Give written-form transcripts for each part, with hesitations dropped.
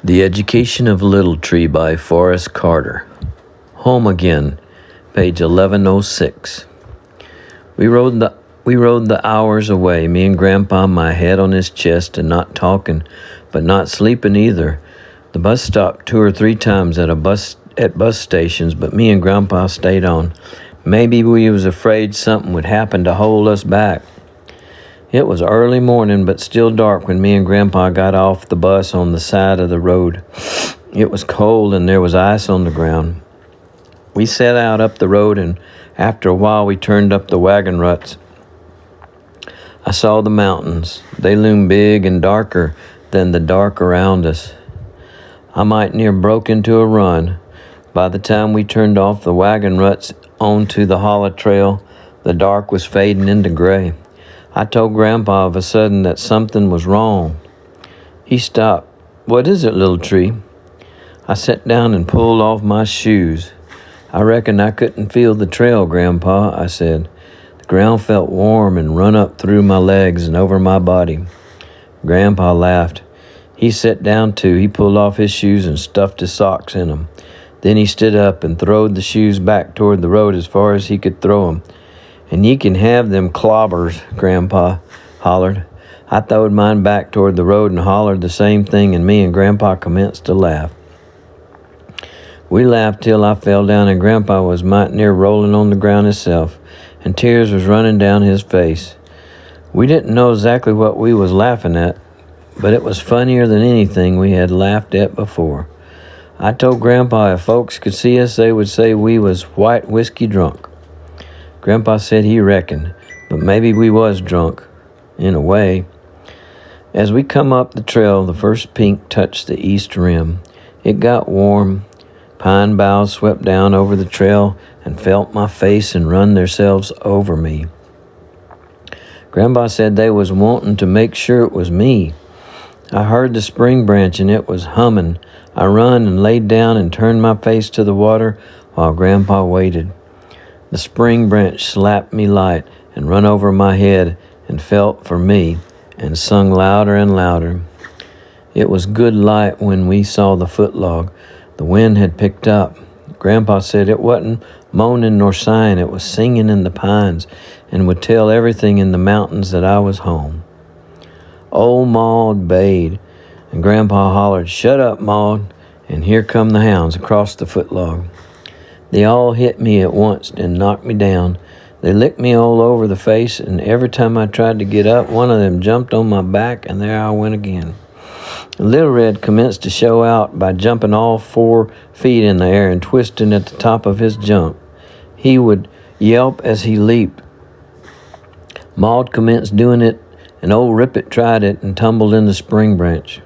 The Education of Little Tree by Forrest Carter. Home Again, page 1106. We rode the hours away, me and Grandpa, my head on his chest and not talking, but not sleeping either. The bus stopped 2 or 3 times at bus stations, but me and Grandpa stayed on. Maybe we was afraid something would happen to hold us back. It was early morning, but still dark when me and Grandpa got off the bus on the side of the road. It was cold and there was ice on the ground. We set out up the road, and after a while we turned up the wagon ruts. I saw the mountains. They loomed big and darker than the dark around us. I might near broke into a run. By the time we turned off the wagon ruts onto the hollow trail, the dark was fading into gray. I told Grandpa of a sudden that something was wrong. He stopped. "What is it, Little Tree?" I sat down and pulled off my shoes. "I reckon I couldn't feel the trail, Grandpa," I said. The ground felt warm and run up through my legs and over my body. Grandpa laughed. He sat down too. He pulled off his shoes and stuffed his socks in them. Then he stood up and throwed the shoes back toward the road as far as he could throw them. "And ye can have them clobbers," Grandpa hollered. I throwed mine back toward the road and hollered the same thing, and me and Grandpa commenced to laugh. We laughed till I fell down, and Grandpa was might near rolling on the ground himself, and tears was running down his face. We didn't know exactly what we was laughing at, but it was funnier than anything we had laughed at before. I told Grandpa if folks could see us, they would say we was white whiskey drunk. Grandpa said he reckoned, but maybe we was drunk, in a way. As we come up the trail, the first pink touched the east rim. It got warm. Pine boughs swept down over the trail and felt my face and run theirselves over me. Grandpa said they was wanting to make sure it was me. I heard the spring branch and it was humming. I run and laid down and turned my face to the water while Grandpa waited. The spring branch slapped me light and run over my head and felt for me and sung louder and louder. It was good light when we saw the footlog. The wind had picked up. Grandpa said it wasn't moaning nor sighing, it was singing in the pines and would tell everything in the mountains that I was home. Old Maud bayed, and Grandpa hollered, "Shut up, Maud," and here come the hounds across the footlog. They all hit me at once and knocked me down. They licked me all over the face, and every time I tried to get up, one of them jumped on my back, and there I went again. Little Red commenced to show out by jumping all 4 feet in the air and twisting at the top of his jump. He would yelp as he leaped. Maud commenced doing it, and old Rippet tried it and tumbled in the spring branch.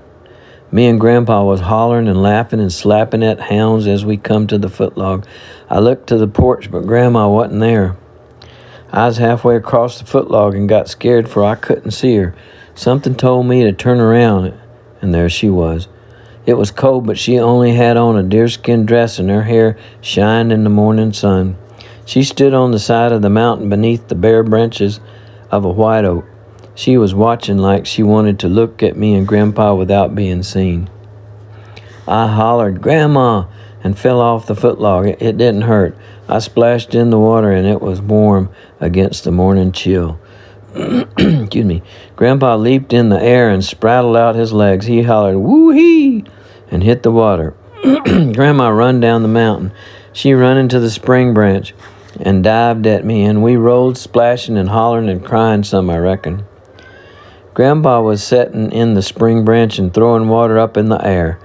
Me and Grandpa was hollering and laughing and slapping at hounds as we come to the footlog. I looked to the porch, but Grandma wasn't there. I was halfway across the footlog and got scared, for I couldn't see her. Something told me to turn around, and there she was. It was cold, but she only had on a deerskin dress, and her hair shined in the morning sun. She stood on the side of the mountain beneath the bare branches of a white oak. She was watching like she wanted to look at me and Grandpa without being seen. I hollered, "Grandma," and fell off the footlog. It didn't hurt. I splashed in the water, and it was warm against the morning chill. Excuse me. Grandpa leaped in the air and spraddled out his legs. He hollered, "Woo-hee!" and hit the water. Grandma run down the mountain. She run into the spring branch and dived at me, and we rolled splashing and hollering and crying some, I reckon. Grandpa was setting in the spring branch and throwing water up in the air.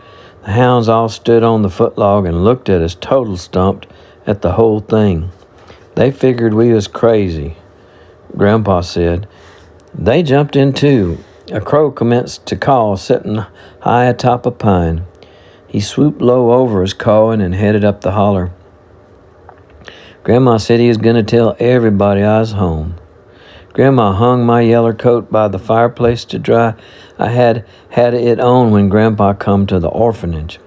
The hounds all stood on the footlog and looked at us, total stumped at the whole thing. They figured we was crazy, Grandpa said. They jumped in too. A crow commenced to call, sitting high atop a pine. He swooped low over us, cawing, and headed up the holler. Grandma said he was going to tell everybody I was home. Grandma hung my yeller coat by the fireplace to dry. I had it on when Grandpa come to the orphanage.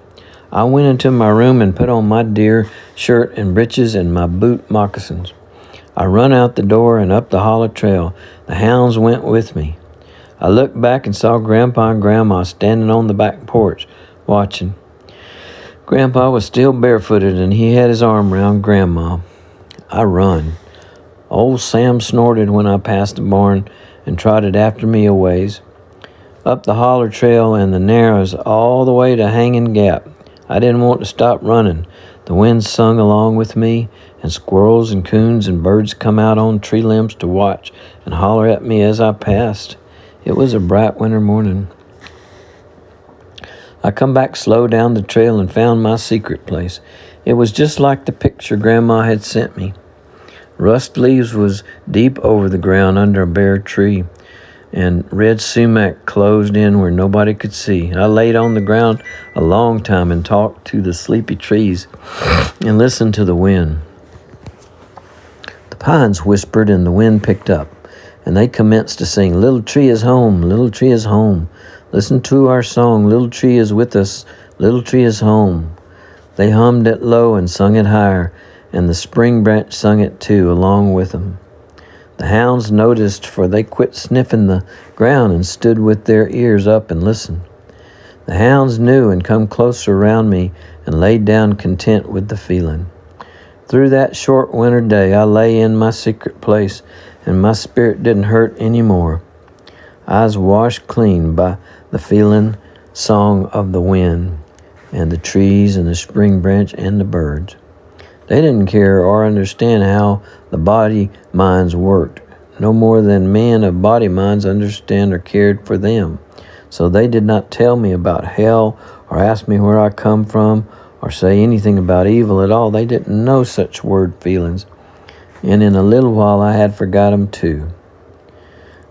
I went into my room and put on my deer shirt and breeches and my boot moccasins. I run out the door and up the hollow trail. The hounds went with me. I looked back and saw Grandpa and Grandma standing on the back porch, watching. Grandpa was still barefooted, and he had his arm around Grandma. I run. Old Sam snorted when I passed the barn and trotted after me a ways. Up the holler trail and the narrows all the way to Hanging Gap. I didn't want to stop running. The wind sung along with me, and squirrels and coons and birds come out on tree limbs to watch and holler at me as I passed. It was a bright winter morning. I come back slow down the trail and found my secret place. It was just like the picture Grandma had sent me. Rust leaves was deep over the ground under a bare tree, and red sumac closed in where nobody could see. I laid on the ground a long time and talked to the sleepy trees and listened to the wind. The pines whispered and the wind picked up, and they commenced to sing, "Little tree is home, little tree is home. Listen to our song, little tree is with us, little tree is home." They hummed it low and sung it higher, and the spring branch sung it too, along with them. The hounds noticed, for they quit sniffing the ground and stood with their ears up and listened. The hounds knew and come closer around me and laid down content with the feeling. Through that short winter day, I lay in my secret place, and my spirit didn't hurt any more. I was washed clean by the feeling song of the wind and the trees and the spring branch and the birds. They didn't care or understand how the body minds worked, no more than men of body minds understand or cared for them. So they did not tell me about hell or ask me where I come from or say anything about evil at all. They didn't know such word feelings, and in a little while I had forgot them too.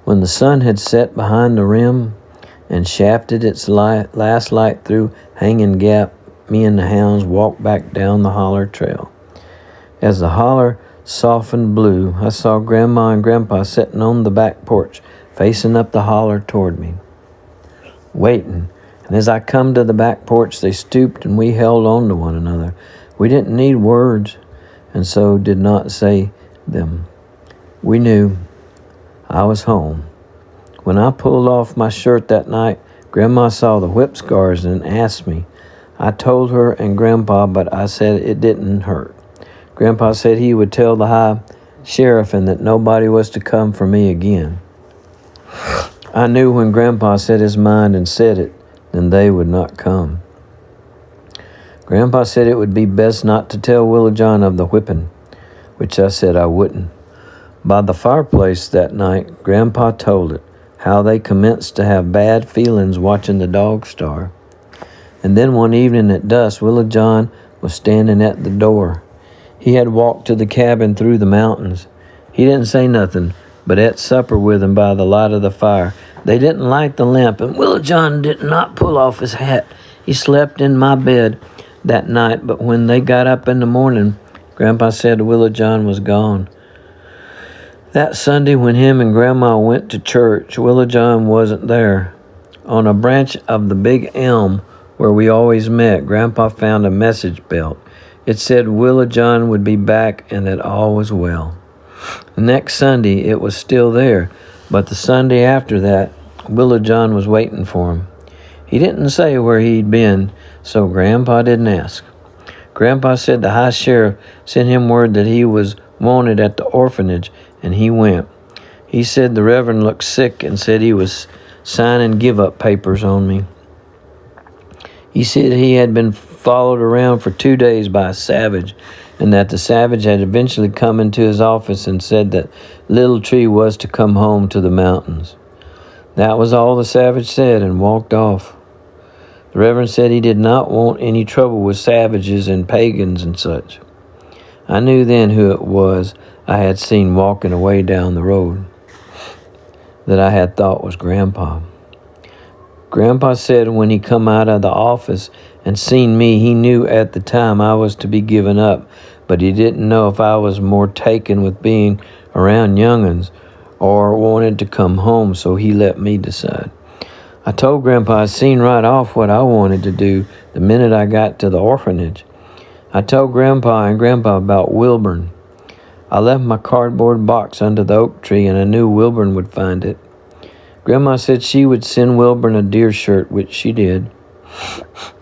When the sun had set behind the rim and shafted its last light through Hanging Gap, me and the hounds walked back down the holler trail. As the holler softened blue, I saw Grandma and Grandpa sitting on the back porch, facing up the holler toward me, waiting. And as I come to the back porch, they stooped and we held on to one another. We didn't need words, and so did not say them. We knew I was home. When I pulled off my shirt that night, Grandma saw the whip scars and asked me. I told her and Grandpa, but I said it didn't hurt. Grandpa said he would tell the high sheriff and that nobody was to come for me again. I knew when Grandpa set his mind and said it, then they would not come. Grandpa said it would be best not to tell Willa John of the whipping, which I said I wouldn't. By the fireplace that night, Grandpa told it, how they commenced to have bad feelings watching the dog starve. And then one evening at dusk, Willa John was standing at the door. He had walked to the cabin through the mountains. He didn't say nothing, but ate supper with them by the light of the fire. They didn't light the lamp, and Willa John did not pull off his hat. He slept in my bed that night, but when they got up in the morning, Grandpa said Willa John was gone. That Sunday when him and Grandma went to church, Willa John wasn't there. On a branch of the big elm where we always met, Grandpa found a message belt. It said Willa John would be back and that all was well. The next Sunday, it was still there, but the Sunday after that, Willa John was waiting for him. He didn't say where he'd been, so Grandpa didn't ask. Grandpa said the high sheriff sent him word that he was wanted at the orphanage, and he went. He said the Reverend looked sick and said he was signing give-up papers on me. He said he had been followed around for 2 days by a savage, and that the savage had eventually come into his office and said that Little Tree was to come home to the mountains. That was all the savage said and walked off. The Reverend said he did not want any trouble with savages and pagans and such. I knew then who it was I had seen walking away down the road that I had thought was Grandpa. Grandpa said when he come out of the office and seen me, he knew at the time I was to be given up, but he didn't know if I was more taken with being around young'uns or wanted to come home, so he let me decide. I told Grandpa I seen right off what I wanted to do the minute I got to the orphanage. I told Grandpa and Grandpa about Wilburn. I left my cardboard box under the oak tree, and I knew Wilburn would find it. Grandma said she would send Wilburn a deer shirt, which she did.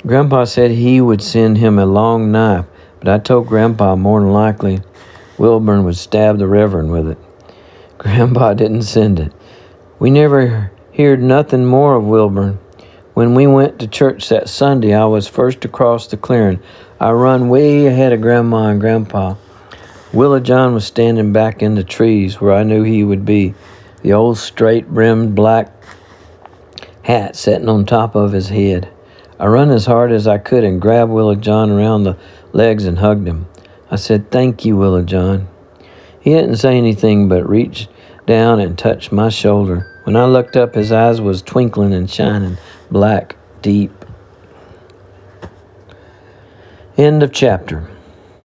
Grandpa said he would send him a long knife, but I told Grandpa more than likely Wilburn would stab the Reverend with it. Grandpa didn't send it. We never heard nothing more of Wilburn. When we went to church that Sunday, I was first across the clearing. I run way ahead of Grandma and Grandpa. Willa John was standing back in the trees where I knew he would be, the old straight-brimmed black hat sitting on top of his head. I run as hard as I could and grabbed Willa John around the legs and hugged him. I said, "Thank you, Willa John." He didn't say anything but reached down and touched my shoulder. When I looked up, his eyes was twinkling and shining, black, deep. End of chapter.